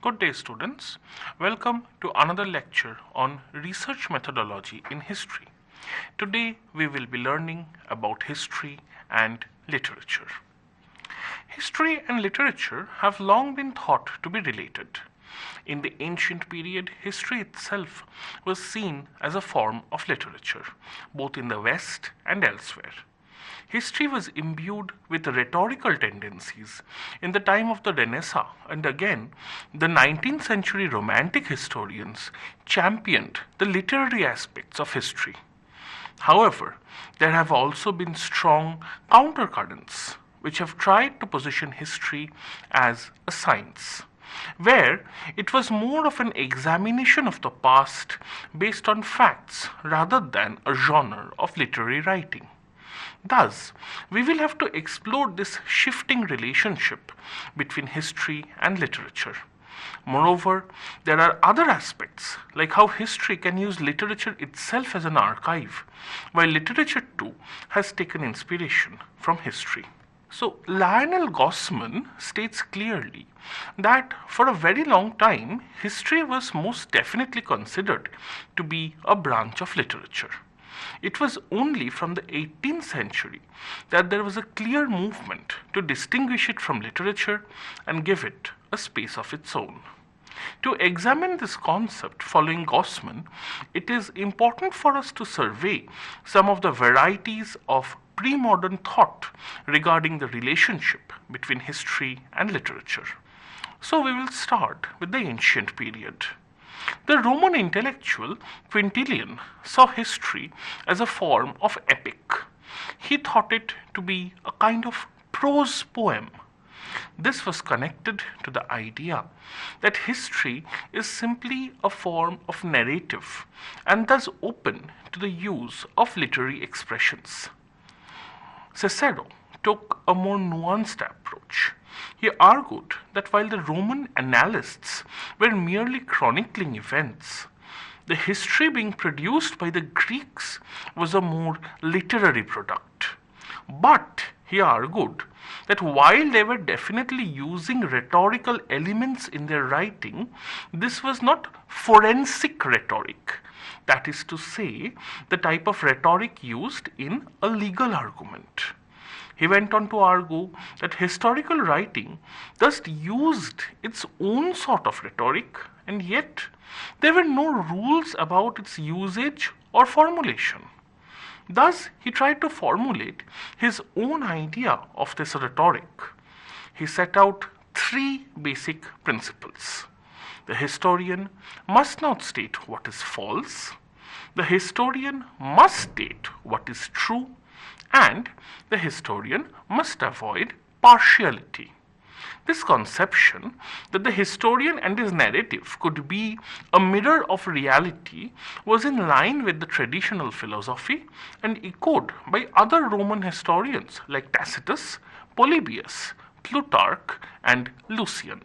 Good day, students. Welcome to another lecture on research methodology in history. Today, we will be learning about history and literature. History and literature have long been thought to be related. In the ancient period, history itself was seen as a form of literature, both in the West and elsewhere. History was imbued with rhetorical tendencies in the time of the Renaissance, and again, the 19th century Romantic historians championed the literary aspects of history. However, there have also been strong countercurrents which have tried to position history as a science, where it was more of an examination of the past based on facts rather than a genre of literary writing. Thus, we will have to explore this shifting relationship between history and literature. Moreover, there are other aspects, like how history can use literature itself as an archive, while literature too has taken inspiration from history. So, Lionel Gossman states clearly that for a very long time, history was most definitely considered to be a branch of literature. It was only from the 18th century that there was a clear movement to distinguish it from literature and give it a space of its own. To examine this concept following Gossman, it is important for us to survey some of the varieties of pre-modern thought regarding the relationship between history and literature. So we will start with the ancient period. The Roman intellectual Quintilian saw history as a form of epic. He thought it to be a kind of prose poem. This was connected to the idea that history is simply a form of narrative and thus open to the use of literary expressions. Cicero took a more nuanced approach. He argued that while the Roman annalists were merely chronicling events, the history being produced by the Greeks was a more literary product. But he argued that while they were definitely using rhetorical elements in their writing, this was not forensic rhetoric. That is to say, the type of rhetoric used in a legal argument. He went on to argue that historical writing thus used its own sort of rhetoric, and yet there were no rules about its usage or formulation. Thus, he tried to formulate his own idea of this rhetoric. He set out three basic principles. The historian must not state what is false, the historian must state what is true, and the historian must avoid partiality. This conception that the historian and his narrative could be a mirror of reality was in line with the traditional philosophy and echoed by other Roman historians like Tacitus, Polybius, Plutarch, and Lucian.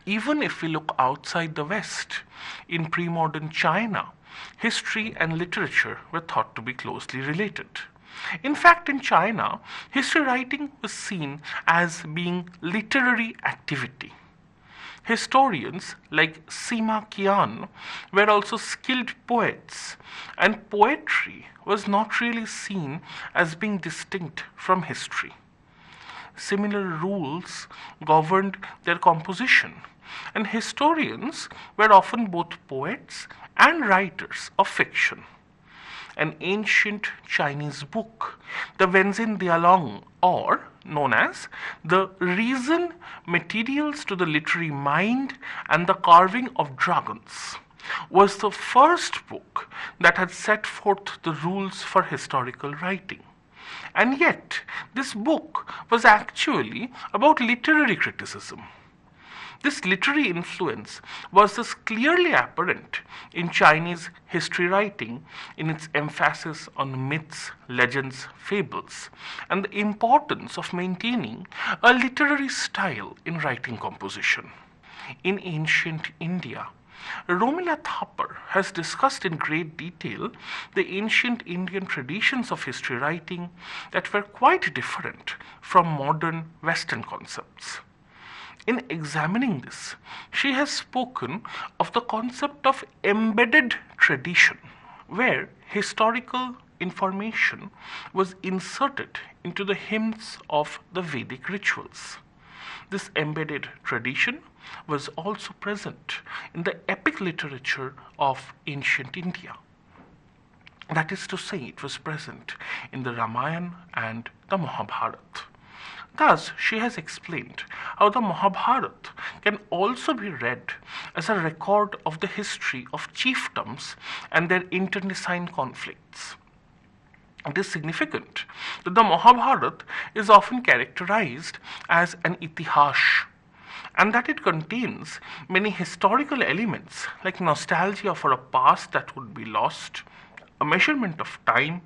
Even if we look outside the West, in pre-modern China, history and literature were thought to be closely related. In fact, in China, history writing was seen as being literary activity. Historians like Sima Qian were also skilled poets, and poetry was not really seen as being distinct from history. Similar rules governed their composition, and historians were often both poets and writers of fiction. An ancient Chinese book, the Wenzin Dialong, or known as the Reason, Materials to the Literary Mind and the Carving of Dragons, was the first book that had set forth the rules for historical writing. And yet, this book was actually about literary criticism. This literary influence was thus clearly apparent in Chinese history writing in its emphasis on myths, legends, fables, and the importance of maintaining a literary style in writing composition. In ancient India, Romila Thapar has discussed in great detail the ancient Indian traditions of history writing that were quite different from modern Western concepts. In examining this, she has spoken of the concept of embedded tradition, where historical information was inserted into the hymns of the Vedic rituals. This embedded tradition was also present in the epic literature of ancient India. That is to say, it was present in the Ramayana and the Mahabharata. Thus, she has explained how the Mahabharata can also be read as a record of the history of chiefdoms and their internecine conflicts. It is significant that the Mahabharata is often characterized as an itihash, and that it contains many historical elements like nostalgia for a past that would be lost, a measurement of time,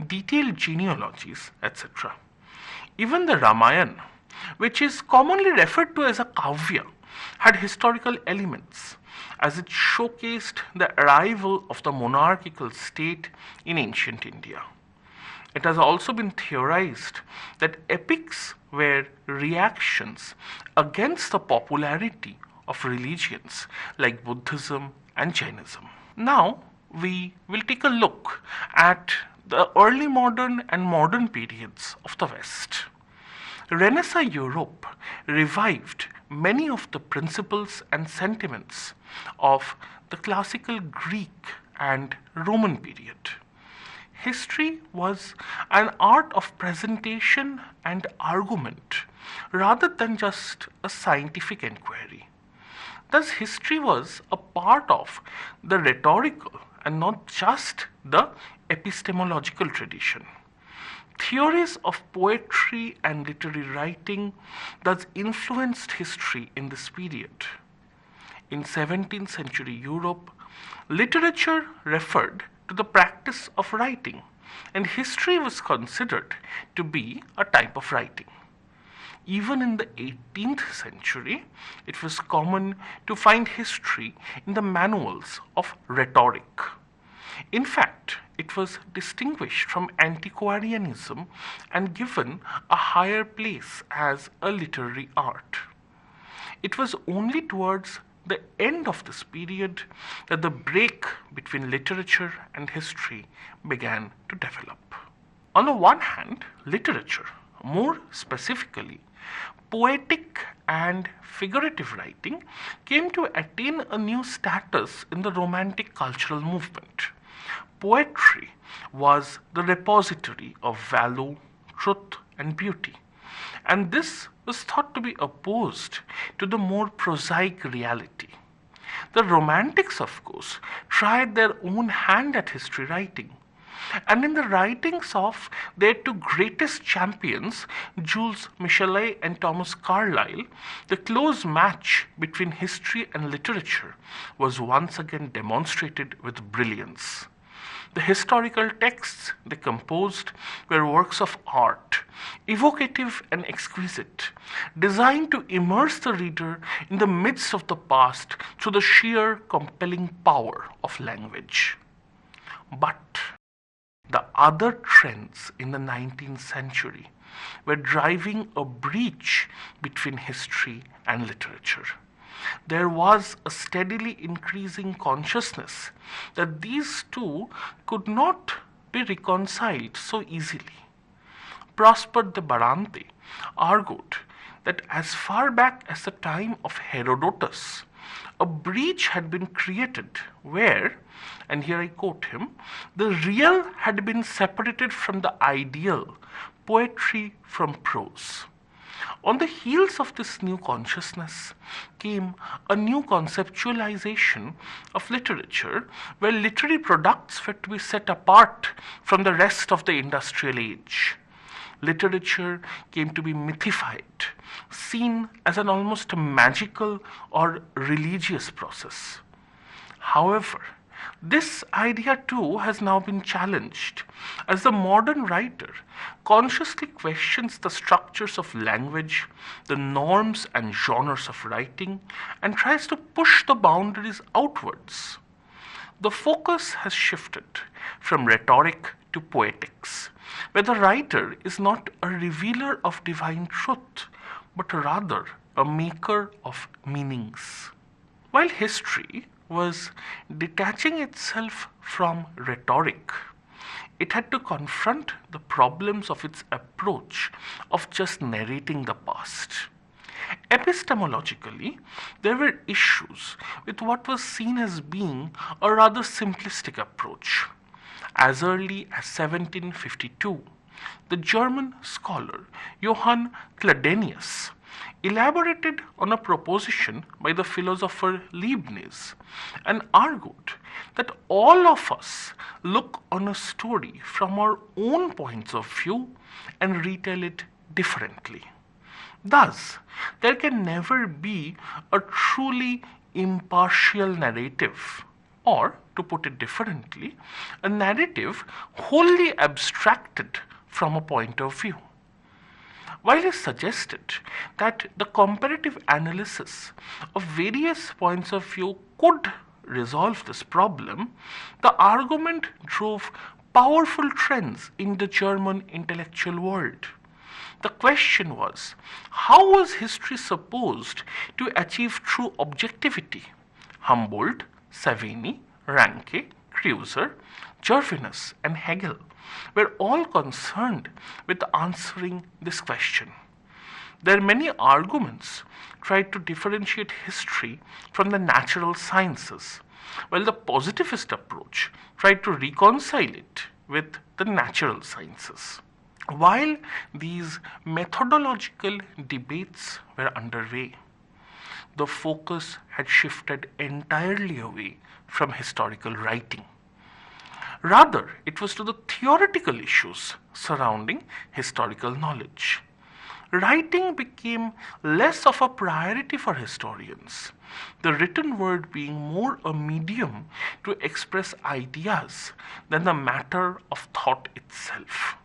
detailed genealogies, etc. Even the Ramayana, which is commonly referred to as a kavya, had historical elements as it showcased the arrival of the monarchical state in ancient India. It has also been theorized that epics were reactions against the popularity of religions like Buddhism and Jainism. Now, we will take a look at the early modern and modern periods of the West. Renaissance Europe revived many of the principles and sentiments of the classical Greek and Roman period. History was an art of presentation and argument rather than just a scientific inquiry. Thus, history was a part of the rhetorical and not just the epistemological tradition. Theories of poetry and literary writing thus influenced history in this period. In 17th century Europe, literature referred to the practice of writing, and history was considered to be a type of writing. Even in the 18th century, it was common to find history in the manuals of rhetoric. In fact, it was distinguished from antiquarianism and given a higher place as a literary art. It was only towards the end of this period that the break between literature and history began to develop. On the one hand, literature, more specifically poetic and figurative writing, came to attain a new status in the Romantic cultural movement. Poetry was the repository of value, truth, and beauty, and this was thought to be opposed to the more prosaic reality. The Romantics, of course, tried their own hand at history writing, and in the writings of their two greatest champions, Jules Michelet and Thomas Carlyle, the close match between history and literature was once again demonstrated with brilliance. The historical texts they composed were works of art, evocative and exquisite, designed to immerse the reader in the midst of the past through the sheer compelling power of language. But the other trends in the 19th century were driving a breach between history and literature. There was a steadily increasing consciousness that these two could not be reconciled so easily. Prosper de Barante argued that as far back as the time of Herodotus, a breach had been created where, and here I quote him, the real had been separated from the ideal, poetry from prose. On the heels of this new consciousness came a new conceptualization of literature where literary products were to be set apart from the rest of the industrial age. Literature came to be mythified, seen as an almost magical or religious process. However, this idea too has now been challenged as the modern writer consciously questions the structures of language, the norms and genres of writing, and tries to push the boundaries outwards. The focus has shifted from rhetoric to poetics, where the writer is not a revealer of divine truth, but rather a maker of meanings. While history was detaching itself from rhetoric, it had to confront the problems of its approach of just narrating the past. Epistemologically, there were issues with what was seen as being a rather simplistic approach. As early as 1752, the German scholar Johann Cladenius elaborated on a proposition by the philosopher Leibniz and argued that all of us look on a story from our own points of view and retell it differently. Thus, there can never be a truly impartial narrative, or, to put it differently, a narrative wholly abstracted from a point of view. While he suggested that the comparative analysis of various points of view could resolve this problem, the argument drove powerful trends in the German intellectual world. The question was, how was history supposed to achieve true objectivity? Humboldt, Savigny, Ranke, Kreuzer, Gervinus, and Hegel were all concerned with answering this question. Their many arguments tried to differentiate history from the natural sciences, while the positivist approach tried to reconcile it with the natural sciences. While these methodological debates were underway, the focus had shifted entirely away from historical writing. Rather, it was to the theoretical issues surrounding historical knowledge. Writing became less of a priority for historians, the written word being more a medium to express ideas than the matter of thought itself.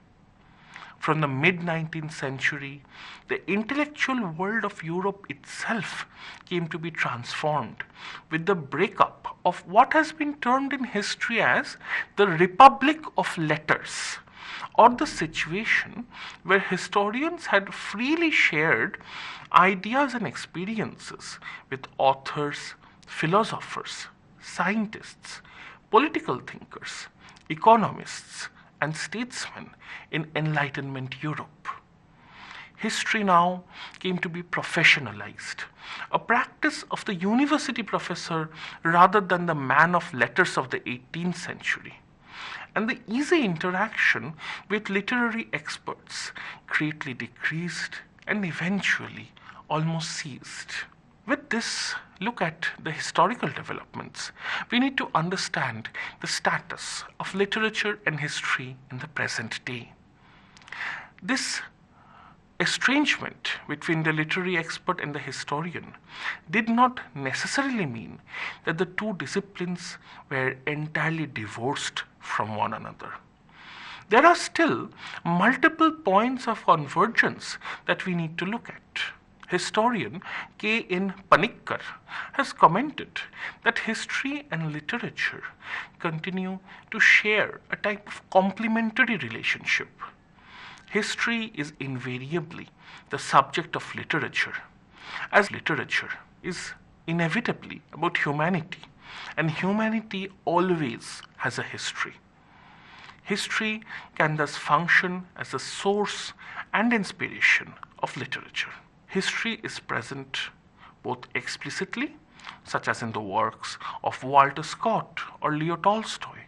From the mid-19th century, the intellectual world of Europe itself came to be transformed with the breakup of what has been termed in history as the Republic of Letters, or the situation where historians had freely shared ideas and experiences with authors, philosophers, scientists, political thinkers, economists, and statesmen in Enlightenment Europe. History now came to be professionalized, a practice of the university professor rather than the man of letters of the 18th century. And the easy interaction with literary experts greatly decreased and eventually almost ceased. With this look at the historical developments, we need to understand the status of literature and history in the present day. This estrangement between the literary expert and the historian did not necessarily mean that the two disciplines were entirely divorced from one another. There are still multiple points of convergence that we need to look at. Historian K. N. Panikkar has commented that history and literature continue to share a type of complementary relationship. History is invariably the subject of literature, as literature is inevitably about humanity, and humanity always has a history. History can thus function as a source and inspiration of literature. History is present both explicitly, such as in the works of Walter Scott or Leo Tolstoy,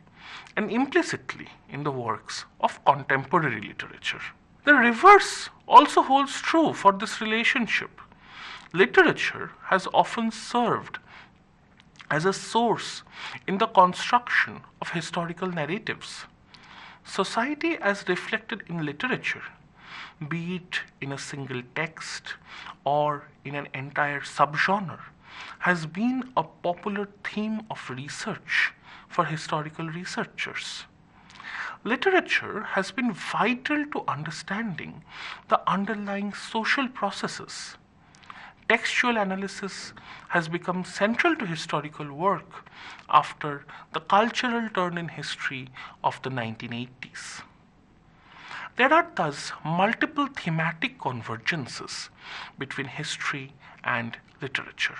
and implicitly in the works of contemporary literature. The reverse also holds true for this relationship. Literature has often served as a source in the construction of historical narratives. Society as reflected in literature, be it in a single text or in an entire subgenre, has been a popular theme of research for historical researchers. Literature has been vital to understanding the underlying social processes. Textual analysis has become central to historical work after the cultural turn in history of the 1980s. There are thus multiple thematic convergences between history and literature.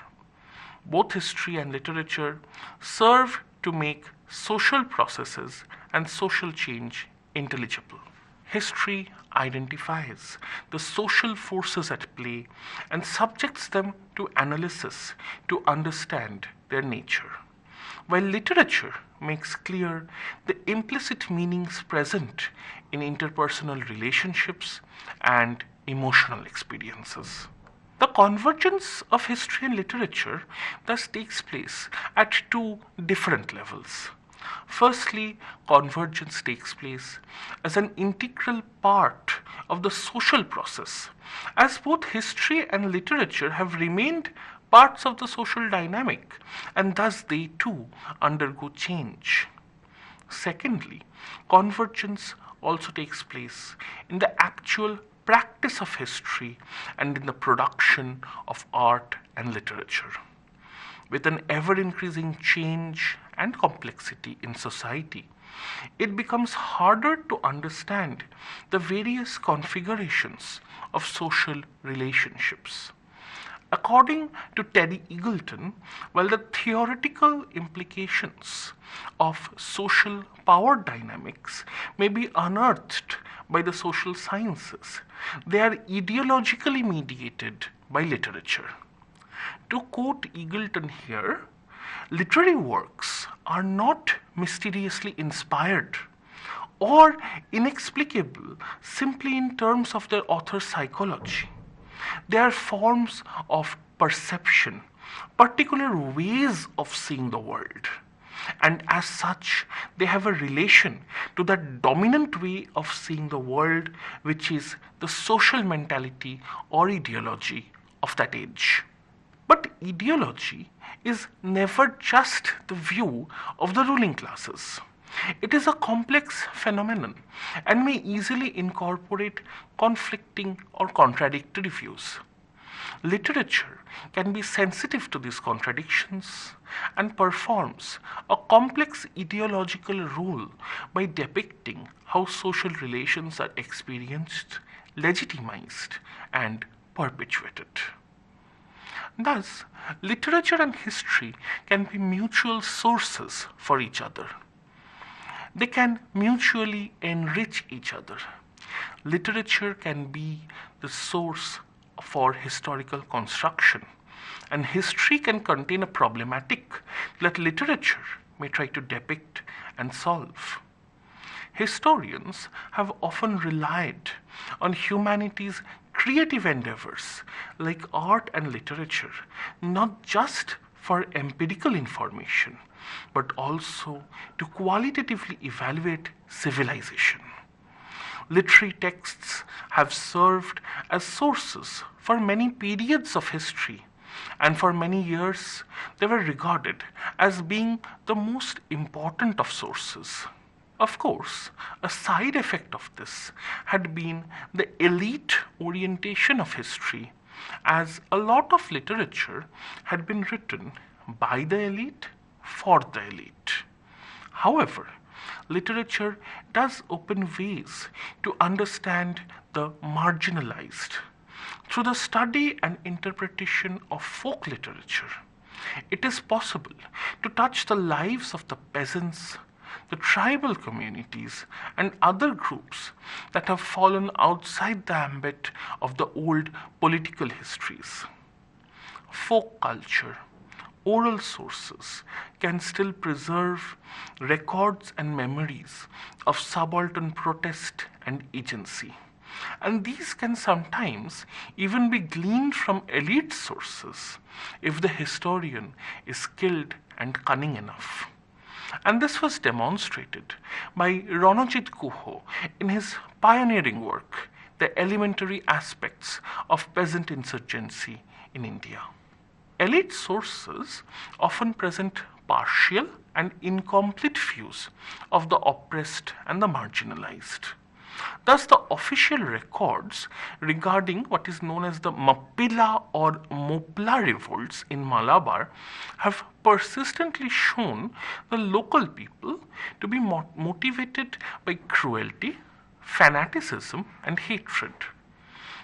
Both history and literature serve to make social processes and social change intelligible. History identifies the social forces at play and subjects them to analysis to understand their nature, while literature makes clear the implicit meanings present in interpersonal relationships and emotional experiences. The convergence of history and literature thus takes place at two different levels. Firstly, convergence takes place as an integral part of the social process, as both history and literature have remained parts of the social dynamic, and thus they too undergo change. Secondly, convergence also takes place in the actual practice of history and in the production of art and literature. With an ever increasing change and complexity in society, it becomes harder to understand the various configurations of social relationships. According to Teddy Eagleton, while the theoretical implications of social power dynamics may be unearthed by the social sciences, they are ideologically mediated by literature. To quote Eagleton here, literary works are not mysteriously inspired or inexplicable simply in terms of their author's psychology. They are forms of perception, particular ways of seeing the world. And as such, they have a relation to that dominant way of seeing the world, which is the social mentality or ideology of that age. But ideology is never just the view of the ruling classes. It is a complex phenomenon and may easily incorporate conflicting or contradictory views. Literature can be sensitive to these contradictions and performs a complex ideological role by depicting how social relations are experienced, legitimized, and perpetuated. Thus, literature and history can be mutual sources for each other. They can mutually enrich each other. Literature can be the source for historical construction, and history can contain a problematic that literature may try to depict and solve. Historians have often relied on humanity's creative endeavors like art and literature, not just for empirical information, but also to qualitatively evaluate civilization. Literary texts have served as sources for many periods of history, and for many years they were regarded as being the most important of sources. Of course, a side effect of this had been the elite orientation of history, as a lot of literature had been written by the elite for the elite. However, literature does open ways to understand the marginalized. Through the study and interpretation of folk literature, it is possible to touch the lives of the peasants, the tribal communities, and other groups that have fallen outside the ambit of the old political histories. Folk culture, oral sources can still preserve records and memories of subaltern protest and agency. And these can sometimes even be gleaned from elite sources if the historian is skilled and cunning enough. And this was demonstrated by Ranajit Guha in his pioneering work, The Elementary Aspects of Peasant Insurgency in India. Elite sources often present partial and incomplete views of the oppressed and the marginalized. Thus, the official records regarding what is known as the Mappila or Mopla revolts in Malabar have persistently shown the local people to be motivated by cruelty, fanaticism and hatred.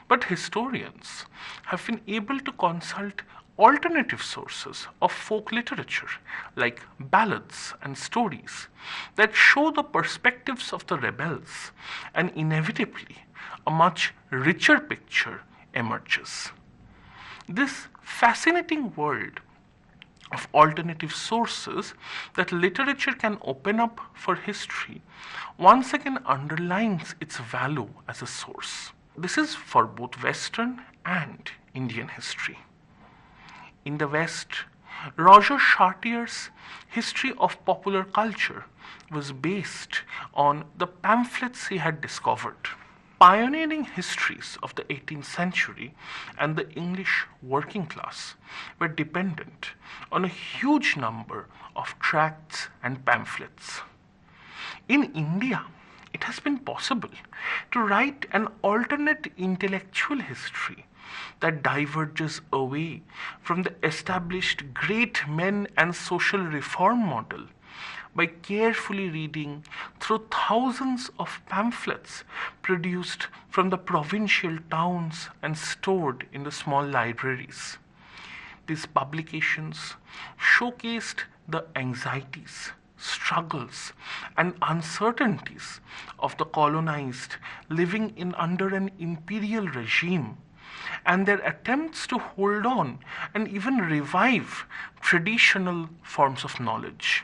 But historians have been able to consult alternative sources of folk literature like ballads and stories that show the perspectives of the rebels, and inevitably a much richer picture emerges. This fascinating world of alternative sources that literature can open up for history once again underlines its value as a source. This is for both Western and Indian history. In the West, Roger Chartier's history of popular culture was based on the pamphlets he had discovered. Pioneering histories of the 18th century and the English working class were dependent on a huge number of tracts and pamphlets. In India, it has been possible to write an alternate intellectual history that diverges away from the established great men and social reform model by carefully reading through thousands of pamphlets produced from the provincial towns and stored in the small libraries. These publications showcased the anxieties, struggles, and uncertainties of the colonized living in under an imperial regime, and their attempts to hold on and even revive traditional forms of knowledge,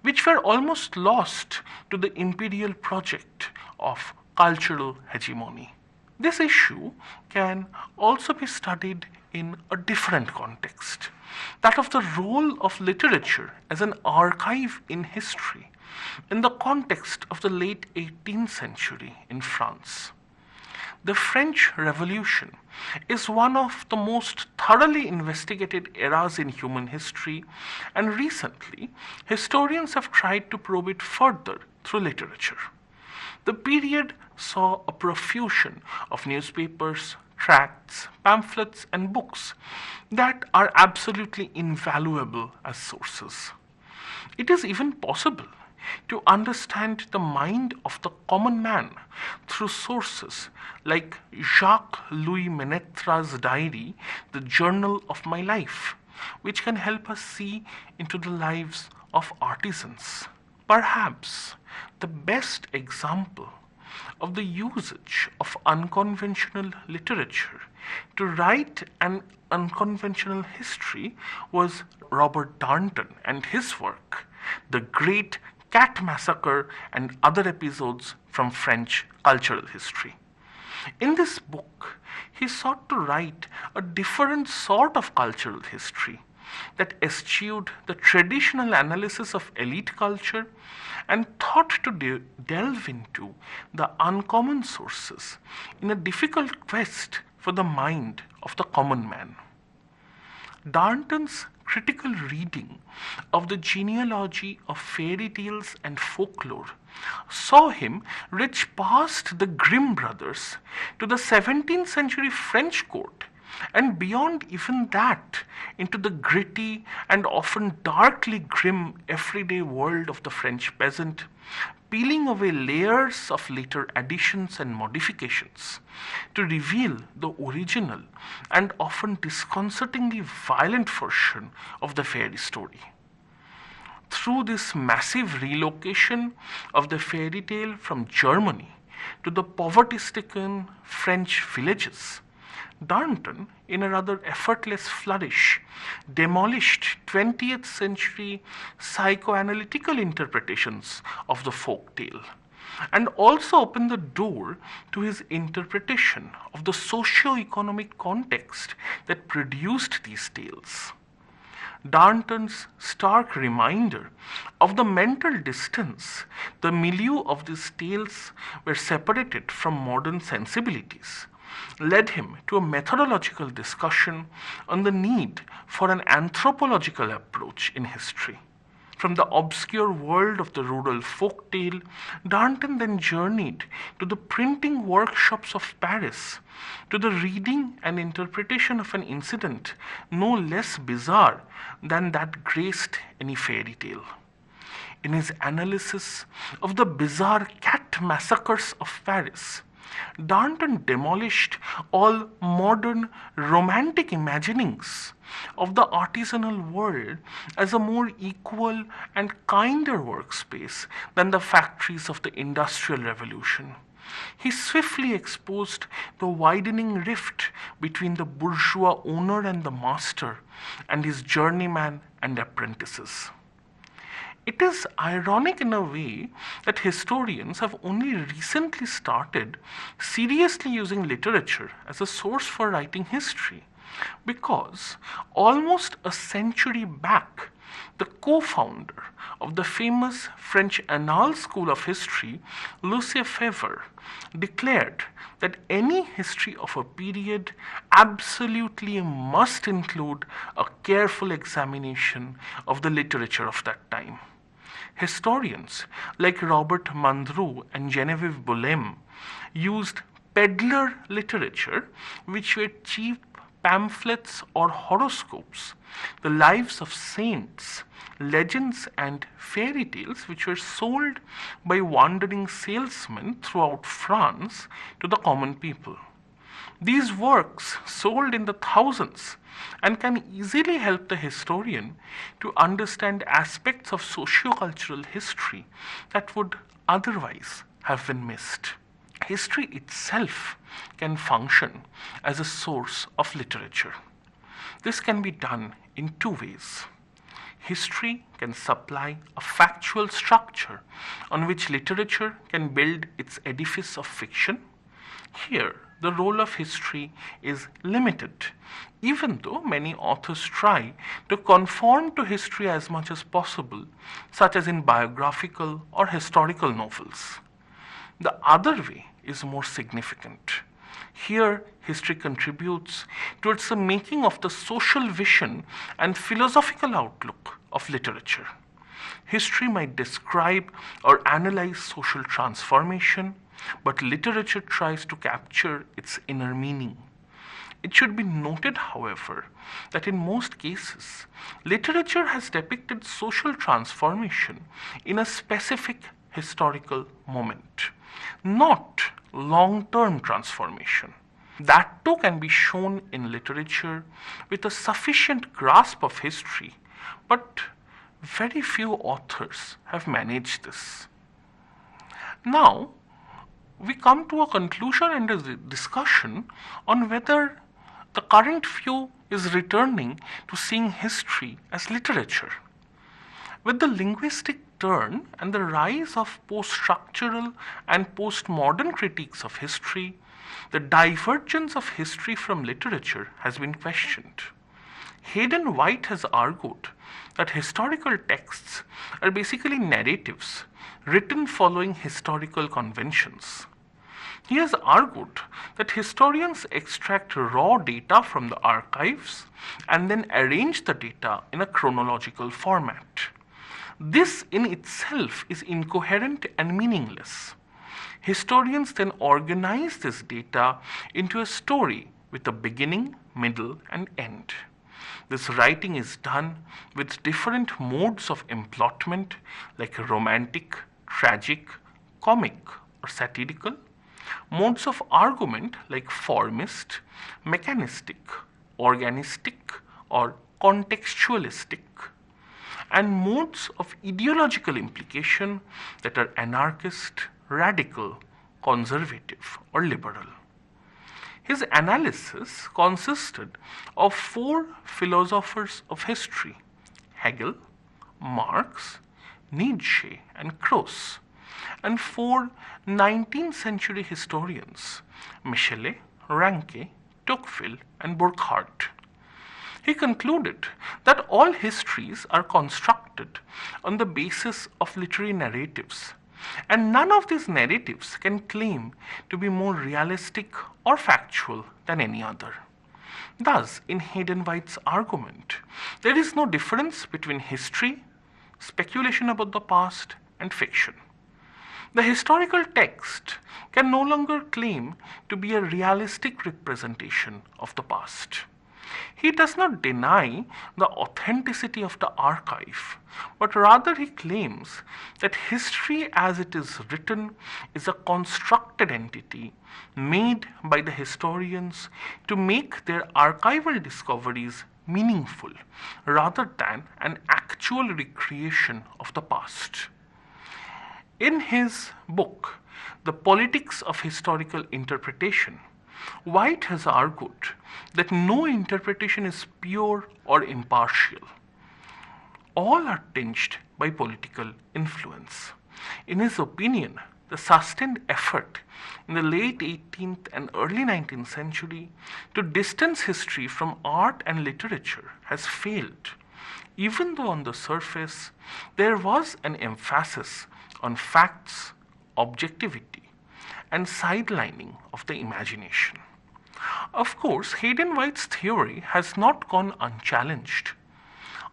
which were almost lost to the imperial project of cultural hegemony. This issue can also be studied in a different context, that of the role of literature as an archive in history in the context of the late 18th century in France. The French Revolution is one of the most thoroughly investigated eras in human history, and recently historians have tried to probe it further through literature. The period saw a profusion of newspapers, tracts, pamphlets, and books that are absolutely invaluable as sources. It is even possible to understand the mind of the common man through sources like Jacques-Louis Ménétré's diary, The Journal of My Life, which can help us see into the lives of artisans. Perhaps the best example of the usage of unconventional literature to write an unconventional history was Robert Darnton and his work, The Great Cat Massacre and Other Episodes from French Cultural History. In this book, he sought to write a different sort of cultural history that eschewed the traditional analysis of elite culture and thought to delve into the uncommon sources in a difficult quest for the mind of the common man. Darnton's critical reading of the genealogy of fairy tales and folklore saw him reach past the Grimm brothers to the 17th century French court, and beyond even that into the gritty and often darkly grim everyday world of the French peasant, peeling away layers of later additions and modifications to reveal the original and often disconcertingly violent version of the fairy story. Through this massive relocation of the fairy tale from Germany to the poverty-stricken French villages, Darnton, in a rather effortless flourish, demolished 20th century psychoanalytical interpretations of the folk tale, and also opened the door to his interpretation of the socio-economic context that produced these tales. Darnton's stark reminder of the mental distance the milieu of these tales were separated from modern sensibilities led him to a methodological discussion on the need for an anthropological approach in history. From the obscure world of the rural folk tale, Darnton then journeyed to the printing workshops of Paris, to the reading and interpretation of an incident no less bizarre than that graced any fairy tale. In his analysis of the bizarre cat massacres of Paris, Darnton demolished all modern romantic imaginings of the artisanal world as a more equal and kinder workspace than the factories of the Industrial Revolution. He swiftly exposed the widening rift between the bourgeois owner and the master, and his journeyman and apprentices. It is ironic in a way that historians have only recently started seriously using literature as a source for writing history, because almost a century back, the co-founder of the famous French Annales School of History, Lucien Febvre, declared that any history of a period absolutely must include a careful examination of the literature of that time. Historians like Robert Mandrou and Genevieve Boulem used peddler literature, which were cheap pamphlets or horoscopes, the lives of saints, legends, and fairy tales which were sold by wandering salesmen throughout France to the common people. These works sold in the thousands and can easily help the historian to understand aspects of socio-cultural history that would otherwise have been missed. History itself can function as a source of literature. This can be done in two ways. History can supply a factual structure on which literature can build its edifice of fiction. Here, the role of history is limited, even though many authors try to conform to history as much as possible, such as in biographical or historical novels. The other way is more significant. Here, history contributes towards the making of the social vision and philosophical outlook of literature. History might describe or analyze social transformation, but literature tries to capture its inner meaning. It should be noted, however, that in most cases, literature has depicted social transformation in a specific historical moment, not long-term transformation. That too can be shown in literature with a sufficient grasp of history, but very few authors have managed this. Now, we come to a conclusion and a discussion on whether the current view is returning to seeing history as literature. With the linguistic turn and the rise of post-structural and postmodern critiques of history, the divergence of history from literature has been questioned. Hayden White has argued that historical texts are basically narratives written following historical conventions. He has argued that historians extract raw data from the archives and then arrange the data in a chronological format. This in itself is incoherent and meaningless. Historians then organize this data into a story with a beginning, middle, and end. This writing is done with different modes of emplotment like romantic, tragic, comic, or satirical, modes of argument like formist, mechanistic, organistic, or contextualistic, and modes of ideological implication that are anarchist, radical, conservative, or liberal. His analysis consisted of four philosophers of history: Hegel, Marx, Nietzsche, and Krauss, and four 19th century historians: Michelet, Ranke, Tocqueville, and Burckhardt. He concluded that all histories are constructed on the basis of literary narratives, and none of these narratives can claim to be more realistic or factual than any other. Thus, in Hayden White's argument, there is no difference between history, speculation about the past, and fiction. The historical text can no longer claim to be a realistic representation of the past. He does not deny the authenticity of the archive, but rather he claims that history as it is written is a constructed entity made by the historians to make their archival discoveries meaningful rather than an actual recreation of the past. In his book, The Politics of Historical Interpretation, White has argued that no interpretation is pure or impartial. All are tinged by political influence. In his opinion, the sustained effort in the late 18th and early 19th century to distance history from art and literature has failed, even though on the surface there was an emphasis on facts, objectivity, and sidelining of the imagination. Of course, Hayden White's theory has not gone unchallenged.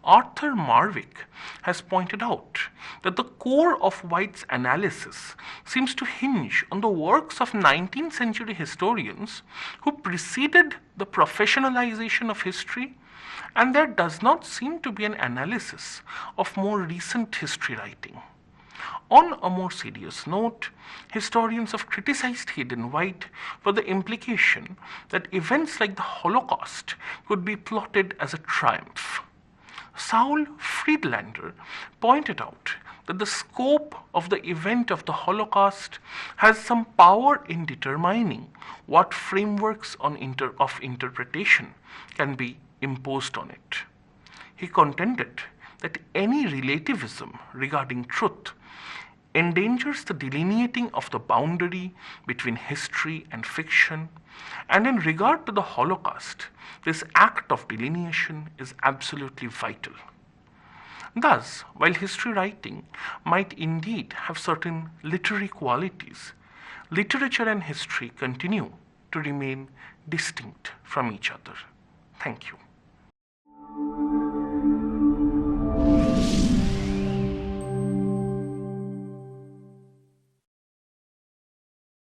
Arthur Marwick has pointed out that the core of White's analysis seems to hinge on the works of 19th century historians who preceded the professionalization of history, and there does not seem to be an analysis of more recent history writing. On a more serious note, historians have criticized Hayden White for the implication that events like the Holocaust could be plotted as a triumph. Saul Friedlander pointed out that the scope of the event of the Holocaust has some power in determining what frameworks of interpretation can be imposed on it. He contended that any relativism regarding truth endangers the delineating of the boundary between history and fiction, and in regard to the Holocaust, this act of delineation is absolutely vital. Thus, while history writing might indeed have certain literary qualities, literature and history continue to remain distinct from each other. Thank you.